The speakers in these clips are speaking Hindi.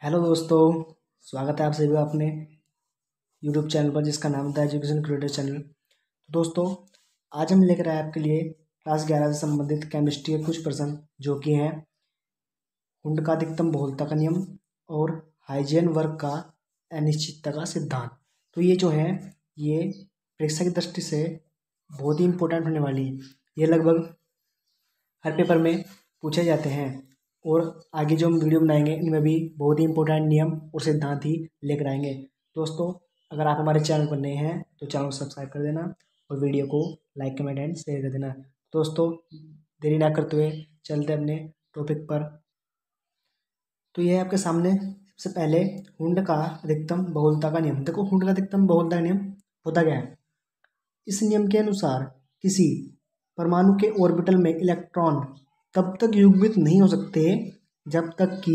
हेलो दोस्तों, स्वागत है आप सभी का अपने यूट्यूब चैनल पर जिसका नाम था एजुकेशन क्रिएटर चैनल। तो दोस्तों, आज हम लेकर आए आपके लिए क्लास 11 से संबंधित केमिस्ट्री के कुछ प्रश्न जो कि हैं कुंड का अधिकतम बहुलता का नियम और हाइजेन वर्ग का अनिश्चितता का सिद्धांत। तो ये जो है ये परीक्षा की दृष्टि से बहुत ही इम्पोर्टेंट होने वाली है। ये लगभग हर पेपर में पूछे जाते हैं और आगे जो हम वीडियो बनाएंगे इनमें भी बहुत ही इंपॉर्टेंट नियम और सिद्धांत ही लेकर आएंगे। दोस्तों, अगर आप हमारे चैनल पर नए हैं तो चैनल को सब्सक्राइब कर देना और वीडियो को लाइक कमेंट एंड शेयर कर देना। दोस्तों, देरी ना करते हुए चलते अपने टॉपिक पर। तो यह है आपके सामने सबसे पहले हुंड का अधिकतम बहुलता का नियम। देखो, हुंड का अधिकतम बहुलता का नियम होता क्या है। इस नियम के अनुसार किसी परमाणु के ऑर्बिटल में इलेक्ट्रॉन तब तक युग्मित नहीं हो सकते जब तक कि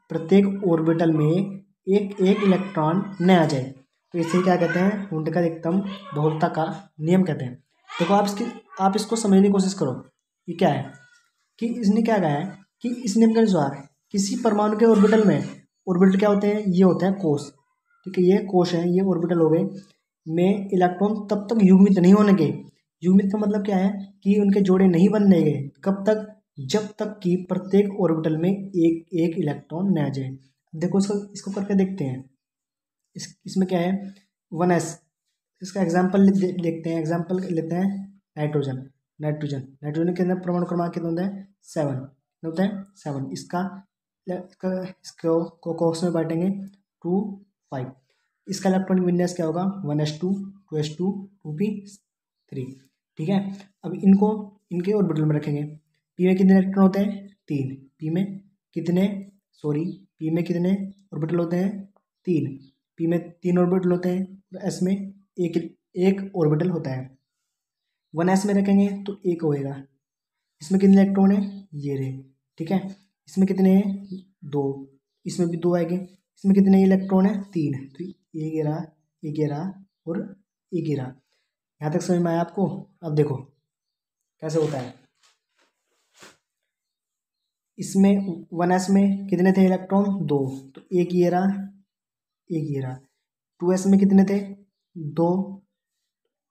प्रत्येक ऑर्बिटल में एक एक इलेक्ट्रॉन न आ जाए। तो इसे क्या कहते हैं, हुंड का अधिकतम बहुलता का नियम कहते हैं। देखो, आप इसको समझने की कोशिश करो। ये क्या है कि इसने क्या कहा है कि इस नियम के अनुसार किसी परमाणु के ऑर्बिटल में, ऑर्बिटल क्या होते हैं, ये होते हैं कोश। ठीक है, ये कोश है, ये ऑर्बिटल हो गए में इलेक्ट्रॉन तब तक युग्मित नहीं होने के। युग्मित का मतलब क्या है कि उनके जोड़े नहीं बनने गए। कब तक? जब तक कि प्रत्येक ऑर्बिटल में एक एक इलेक्ट्रॉन न आ जाए। देखो, इसको करके देखते हैं। इसमें क्या है, 1s। इसका एग्जाम्पल देखते हैं। एग्जाम्पल लेते हैं नाइट्रोजन। नाइट्रोजन के अंदर परमाणु क्रमांक कितने होते हैं? 7 होते हैं। 7 इसको कोष में बांटेंगे 2 5। इसका इलेक्ट्रॉनिक विन्यास क्या होगा? 1s2 2s2 2p3। ठीक है, अब इनको इनके ऑर्बिटल में रखेंगे। पी में कितने इलेक्ट्रॉन होते हैं? 3। पी में कितने ऑर्बिटल होते हैं? 3। पी में 3 ऑर्बिटल होते हैं और एस में एक ऑर्बिटल होता है। 1s में रखेंगे तो एक होएगा। इसमें कितने इलेक्ट्रॉन है? ये रहे। ठीक है, इसमें कितने हैं? 2। इसमें भी 2 आएंगे। इसमें कितने इलेक्ट्रॉन है? 3। तो ये गिरा, ये गिरा और ये गिरा। यहाँ तक समझ में आया आपको? अब देखो कैसे होता है। इसमें 1s में कितने थे इलेक्ट्रॉन? 2। तो एक ये रहा, एक ये रहा। 2s में कितने थे? 2।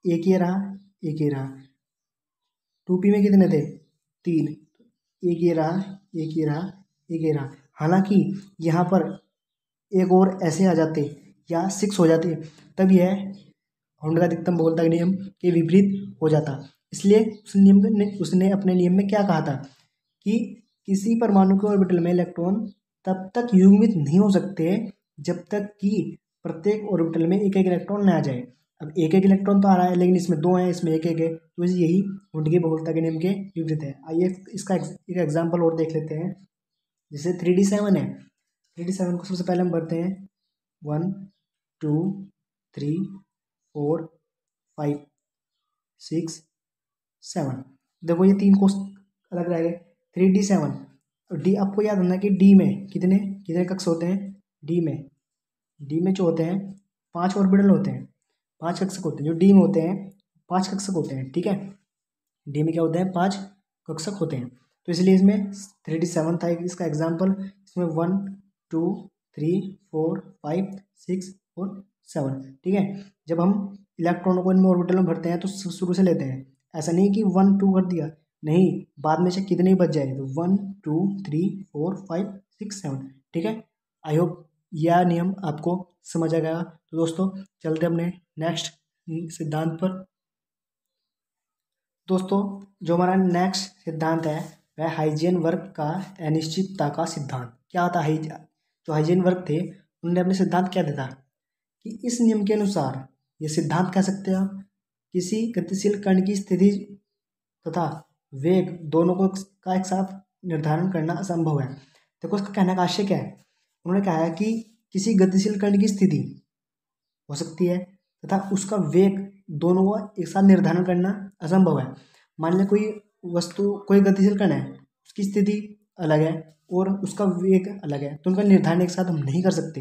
एक ये रहा, एक ये रहा। 2p में कितने थे? 3। एक ये रहा, एक ये रहा, एक ये रहा। हालांकि यहाँ पर एक और ऐसे आ जाते या 6 हो जाते तब यह हुंड का अधिकतम बहुलता के नियम के विपरीत हो जाता। इसलिए उसने अपने नियम में क्या कहा था कि किसी परमाणु के ऑर्बिटल में इलेक्ट्रॉन तब तक युग्मित नहीं हो सकते जब तक कि प्रत्येक ऑर्बिटल में एक एक इलेक्ट्रॉन न आ जाए। अब एक एक इलेक्ट्रॉन तो आ रहा है लेकिन इसमें 2 हैं, इसमें एक एक है, तो यही हुंड की बहुलता के नियम के विपरीत है। आइए इसका एक एग्जाम्पल और देख लेते हैं। जैसे 3d7 है। 3d7 को सबसे पहले हम भरते हैं 1 2 3 4 5 6 7। देखो, ये 3 कोष्ट अलग रह गए। 3d7 और डी, आपको याद रखना कि डी में कितने कितने कक्ष होते हैं? डी में जो होते हैं 5 ऑर्बिटल होते हैं, 5 कक्षक होते हैं। जो डी में होते हैं 5 कक्षक होते हैं। ठीक है, डी में क्या होते हैं? 5 कक्षक होते हैं। तो इसलिए इसमें 3d7 था इसका एग्जाम्पल। इसमें 1 2 3 4 5 6 और 7। ठीक है, जब हम इलेक्ट्रॉनों को इनमें ऑर्बिटल में भरते हैं तो शुरू से लेते हैं। ऐसा नहीं कि 1 2 कर दिया, नहीं, बाद में से कितने ही बच जाए तो 1 2 3 4 5 6 7। ठीक है, आई होप यह नियम आपको समझ आ गया। तो दोस्तों, चलते अपने नेक्स्ट सिद्धांत पर। दोस्तों, जो हमारा नेक्स्ट सिद्धांत है वह हाइजेन वर्ग का अनिश्चितता का सिद्धांत। क्या होता है? जो हाइजेन वर्ग थे उन्होंने अपने सिद्धांत क्या दिया कि इस नियम के अनुसार, ये सिद्धांत कह सकते हैं आप, किसी गतिशील कण की स्थिति तथा वेग दोनों को का एक साथ निर्धारण करना असंभव है। देखो, उसका कहने का आशय क्या है। उन्होंने कहा है कि किसी गतिशील कण की स्थिति हो सकती है तथा उसका वेग दोनों का एक साथ निर्धारण करना असंभव है। मान लें कोई वस्तु, कोई गतिशील कण है, उसकी स्थिति अलग है और उसका वेग अलग है, तो उनका निर्धारण एक साथ हम नहीं कर सकते।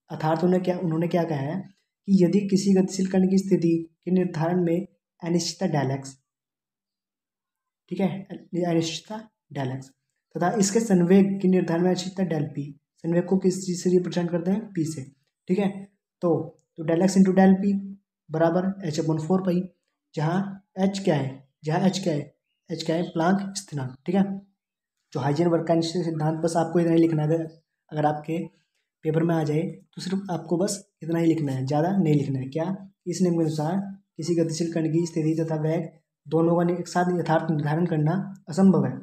अर्थात उन्होंने क्या कहा है कि यदि किसी गतिशील कण की स्थिति के निर्धारण में अनिश्चितता डेल एक्स, ठीक है, अनिश्चितता डेल एक्स तथा इसके संवेग के निर्धारण में अनिश्चितता डेल पी संवेग को किस चीज़ से रिप्रेजेंट करते हैं, पी से। ठीक है, तो del x into del p बराबर एच अपन 4 पाई, जहाँ एच क्या है, एच क्या है प्लांक स्थिरांक। ठीक है, जो हाइजेनबर्ग का अनिश्चित सिद्धांत, बस आपको इतना ही लिखना है। अगर आपके पेपर में आ जाए तो सिर्फ आपको बस इतना ही लिखना है, ज़्यादा नहीं लिखना है। क्या, इस नियम के अनुसार किसी गतिशील कण की स्थिति तथा वेग दोनों का एक साथ यथार्थ निर्धारण करना असंभव है।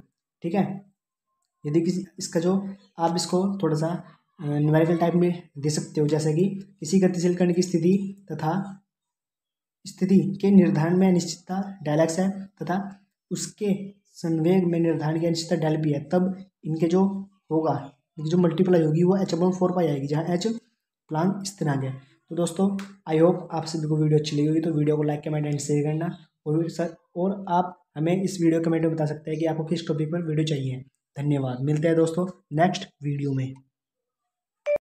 ठीक है, यदि किसी इसका जो आप इसको थोड़ा सा न्यूमेरिकल टाइप में दे सकते हो, जैसे कि किसी गतिशील कण की स्थिति तथा स्थिति के निर्धारण में अनिश्चितता डेल एक्स है तथा उसके संवेग में निर्धारण की अनिश्चितता डेल पी है, तब इनके जो होगा, इनकी जो मल्टीप्लाई होगी वो एच अपन 4 पाई आएगी, जहाँ एच प्लांक स्थिरांक है। तो दोस्तों आई होप आप सभी को वीडियो अच्छी लगी होगी, तो वीडियो को लाइक कमेंट एंड शेयर करना। और आप हमें इस वीडियो कमेंट में बता सकते हैं कि आपको किस टॉपिक पर वीडियो चाहिए। धन्यवाद, मिलते हैं दोस्तों नेक्स्ट वीडियो में।